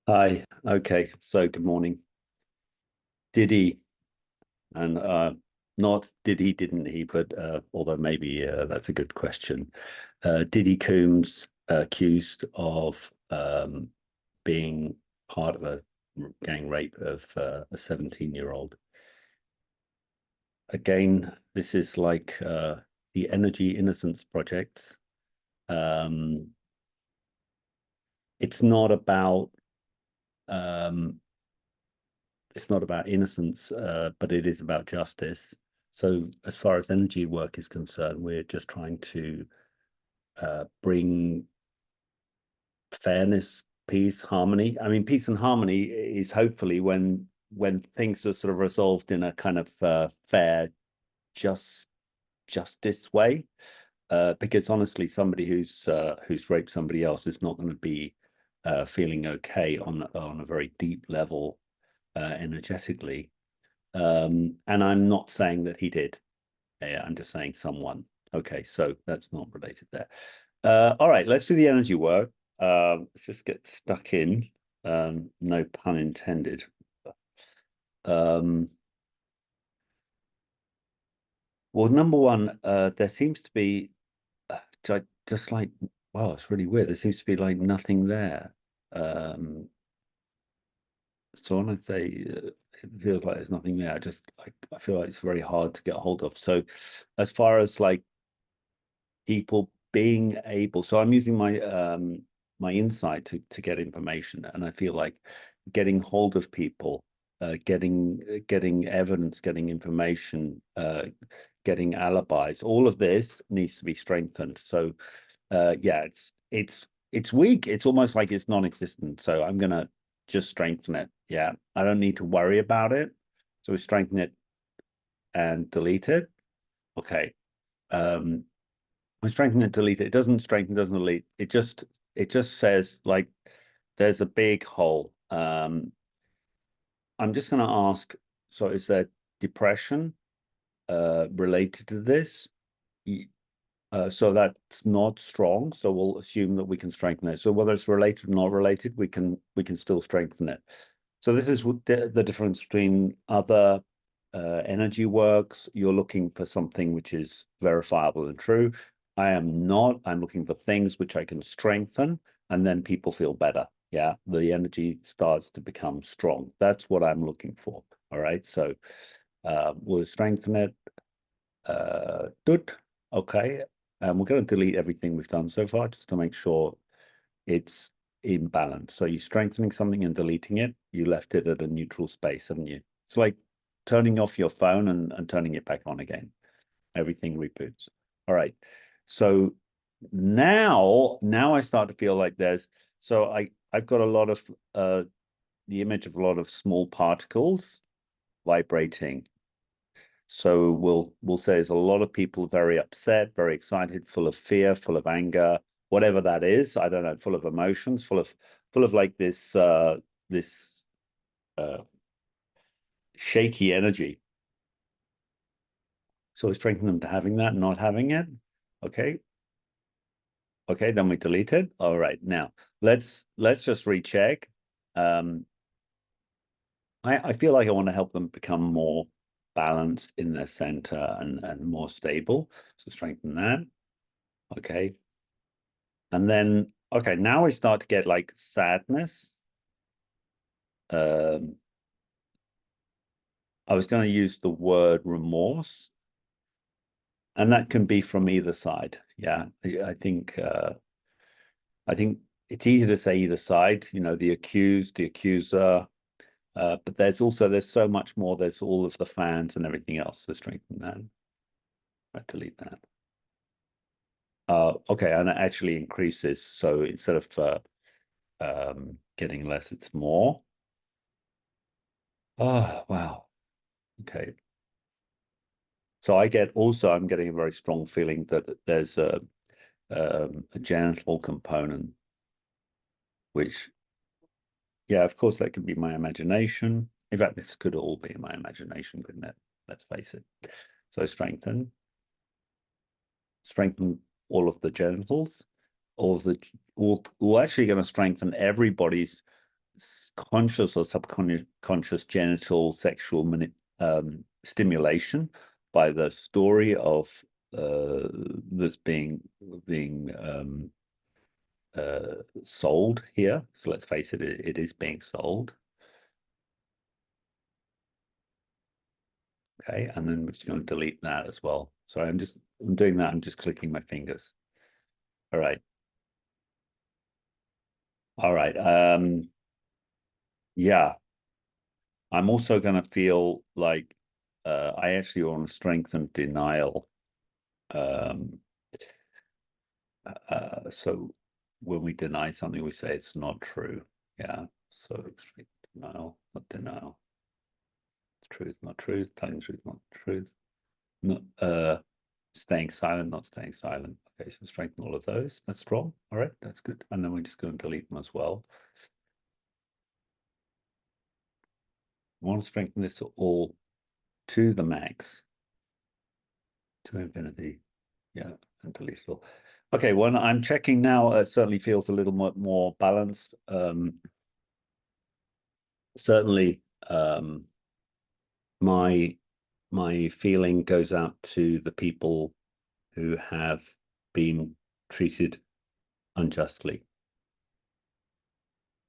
Hi. Okay. So good morning. Diddy and not did he, didn't he? But although maybe that's a good question. Diddy Combs accused of being part of a gang rape of a 17-year-old. Again, this is like the Energy Innocence Project. Um, it's not about um, it's not about innocence, but it is about justice. So, as far as energy work is concerned, we're just trying to bring fairness, peace, harmony. I mean, peace and harmony is hopefully when things are sort of resolved in a kind of fair, just justice way. Because honestly, somebody who's raped somebody else is not going to be feeling okay on a very deep level energetically. And I'm not saying that he did. Yeah, I'm just saying someone. Okay, so that's not related there. All right, let's do the energy work. Let's just get stuck in. No pun intended. Um, well, number one, there seems to be just like, wow, it's really weird. There seems to be like nothing there. Um, so when I say it feels like there's nothing there, I feel like it's very hard to get hold of. So as far as like people being able, so I'm using my insight to get information, and I feel like getting hold of people, getting evidence, getting information, getting alibis, all of this needs to be strengthened. So yeah, it's weak. It's almost like it's non-existent. So I'm gonna just strengthen it. Yeah, I don't need to worry about it. So we strengthen it and delete it. Okay. Um, I strengthen and delete it. It doesn't strengthen, doesn't delete. It just says like there's a big hole. I'm just going to ask. So is there depression related to this? So that's not strong. So we'll assume that we can strengthen it. So whether it's related or not related, we can still strengthen it. So this is the difference between other energy works. You're looking for something which is verifiable and true. I am not. I'm looking for things which I can strengthen, and then people feel better. Yeah, the energy starts to become strong. That's what I'm looking for. All right. So we'll strengthen it. Good. Okay. We're going to delete everything we've done so far just to make sure it's in balance. So you're strengthening something and deleting it. You left it at a neutral space, haven't you? It's like turning off your phone and turning it back on again. Everything reboots. All right. So now I start to feel like I've got a lot of the image of a lot of small particles vibrating. So we'll say there's a lot of people very upset, very excited, full of fear, full of anger, whatever that is. I don't know, full of emotions, full of like this uh shaky energy. So we strengthen them to having that, not having it. Okay. Okay, then we delete it. All right. Now let's just recheck. Um I feel like I want to help them become more balanced in their center and more stable. So strengthen that. Okay. And then, okay, now we start to get like sadness. Um, I was going to use the word remorse, and that can be from either side. Yeah, I think it's easy to say either side, the accused, the accuser, but there's so much more. There's all of the fans and everything else. So strengthen that. I delete that. Okay, and it actually increases. So instead of getting less, it's more. Oh, wow. Okay. So I'm getting a very strong feeling that there's a genital component, which, yeah, of course, that could be my imagination. In fact, this could all be my imagination, couldn't it? Let's face it. So strengthen all of the genitals, all of the, we're actually going to strengthen everybody's conscious or subconscious genital sexual stimulation by the story of this being sold here. So let's face it, it is being sold. Okay, and then we're just going to delete that as well. Sorry, I'm doing that. I'm just clicking my fingers. All right. All right. Yeah. I'm also going to feel like I actually want to strengthen denial. So when we deny something, we say it's not true. Yeah. So denial, not denial. It's truth, not truth. Telling the truth, not truth. Not staying silent, not staying silent. Okay, so strengthen all of those. That's strong. All right, that's good. And then we're just going to delete them as well. I want to strengthen this all to the max, to infinity. Yeah, and delete it all. Okay, when I'm checking now, it certainly feels a little more balanced. Certainly, my feeling goes out to the people who have been treated unjustly.